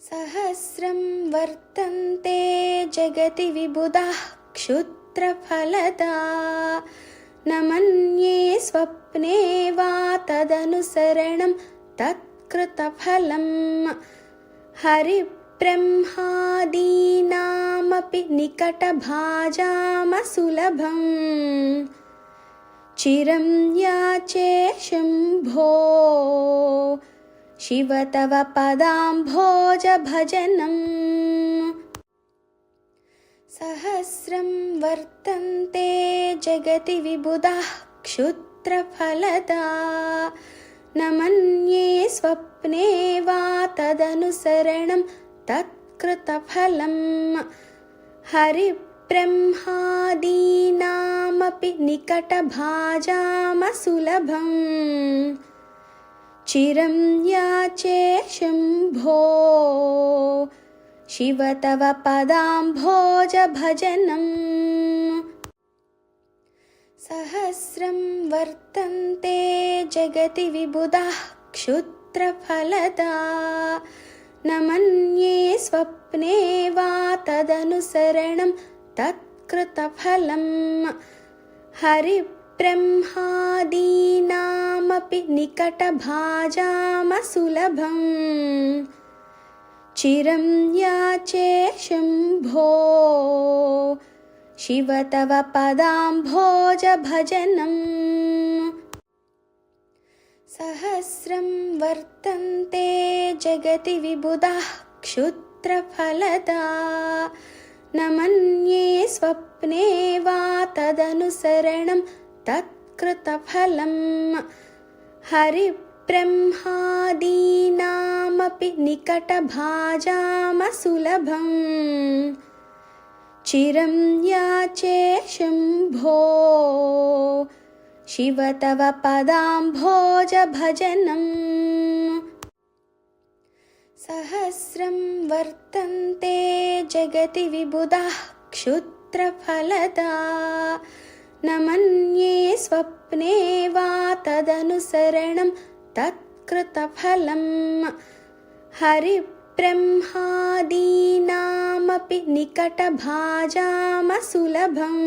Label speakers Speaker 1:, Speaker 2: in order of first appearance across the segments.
Speaker 1: सहस्रं वर्तन्ते जगति विबुधाः क्षुद्रफलदा न मन्ये स्वप्ने वा तदनुसरणं तत्कृतफलम् हरिब्रह्मादीनामपि निकटभाजामसुलभम् चिरं याचे शम्भो शिव तव पदाम्भोजभजनम् सहस्रं वर्तन्ते जगति विबुधाः क्षुद्रफलदा न मन्ये स्वप्ने वा तदनुसरणं तत्कृतफलम् हरिब्रह्मादीनामपि निकटभाजामसुलभम् चिरं याचे शम्भो शिव तव पदाम्भोजभजनम् सहस्रं वर्तन्ते जगति विबुधाः क्षुद्रफलदा न मन्ये स्वप्ने वा तदनुसरणं तत्कृतफलम् हरिब्रह्मादीनामपि निकटभाजामसुलभम् चिरं याचे शम्भो शिव तव पदाम्भोजभजनम् सहस्रं वर्तन्ते जगति विबुधाः क्षुद्रफलदा न मन्ये स्वप्ने वा तदनुसरणं तत्कृतफलम् हरिब्रह्मादीनामपि निकटभाजामसुलभम् चिरं याचे शम्भो शिव तव पदाम्भोजभजनम् सहस्रं वर्तन्ते जगति विबुधाः क्षुद्रफलदा न मन्ये स्वप्ने वा तदनुसरणं तत्कृतफलम् हरिब्रह्मादीनामपि निकटभाजामसुलभम्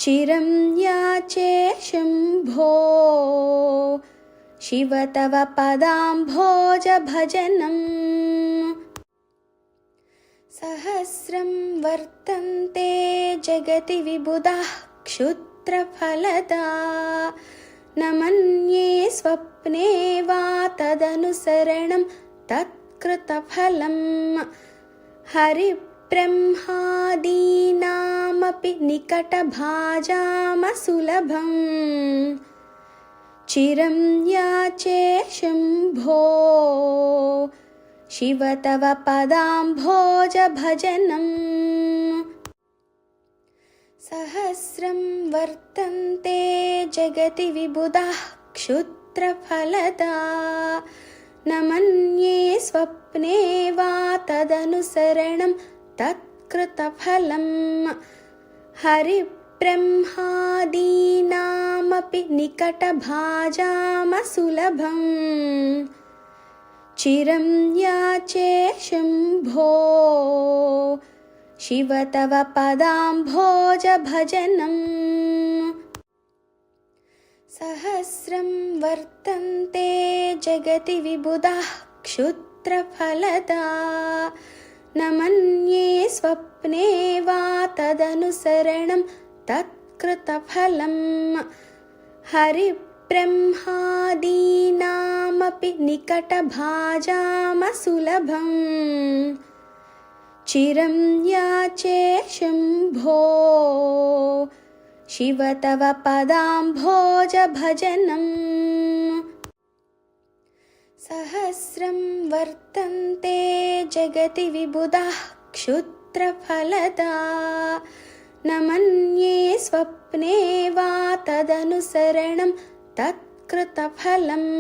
Speaker 1: चिरं याचे शम्भो शिव तव पदाम्भोजभजनम् सहस्रं वर्तन्ते जगति विबुधाः क्षुद्रफलदा न मन्ये स्वप्ने वा तदनुसरणं तत्कृतफलम् हरिब्रह्मादीनामपि निकटभाजामसुलभम् चिरं याचे शम्भो शिव तव पदाम्भोजभजनम् सहस्रं वर्तन्ते जगति विबुधाः क्षुद्रफलदा न मन्ये स्वप्ने वा तदनुसरणं तत्कृतफलम् हरिब्रह्मादीनामपि निकटभाजामसुलभम् चिरं याचे शम्भो शिव तव पदाम्भोजभजनम् सहस्रं वर्तन्ते जगति विबुधाः क्षुद्रफलदा न मन्ये स्वप्ने वा तदनुसरणं तत्कृतफलम् हरिब्रह्मादीनामपि निकटभाजामसुलभम् चिरं याचे शम्भो शिव तव पदाम्भोजभजनम् सहस्रं वर्तन्ते जगति विबुधाः क्षुद्रफलदा न मन्ये स्वप्ने वा तदनुसरणं तत्कृतफलम्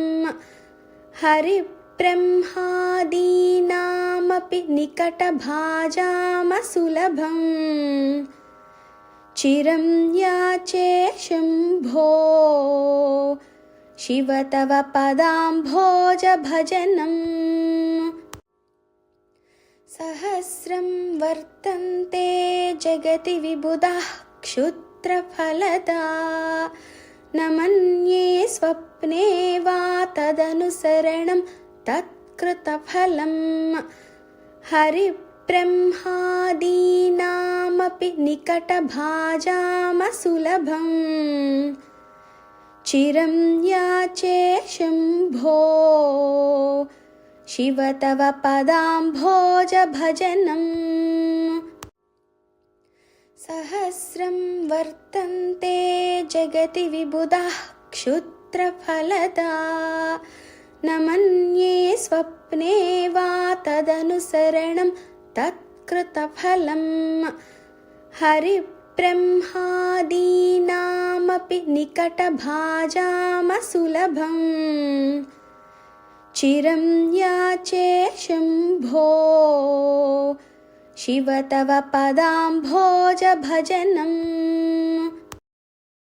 Speaker 1: हरिब्रह्मादीनामपि निकटभाजामसुलभम् चिरं याचे शम्भो शिव तव पदाम्भोजभजनम्। सहस्रं वर्तन्ते जगति विबुधाः क्षुद्रफलदा न मन्ये स्वप्ने वा तदनुसरणं तत्कृतफलम् हरिब्रह्मादीनामपि निकटभाजामसुलभम् चिरं याचे शम्भो शिव तव पदाम्भोजभजनम् सहस्रं वर्तन्ते जगति विबुधाः क्षुद्रफलदा न मन्ये स्वप्ने वा तदनुसरणं तत्कृतफलम् हरिब्रह्मादीनामपि निकटभाजामसुलभम् चिरं याचे शम्भो शिव तव पदाम्भोजभजनम्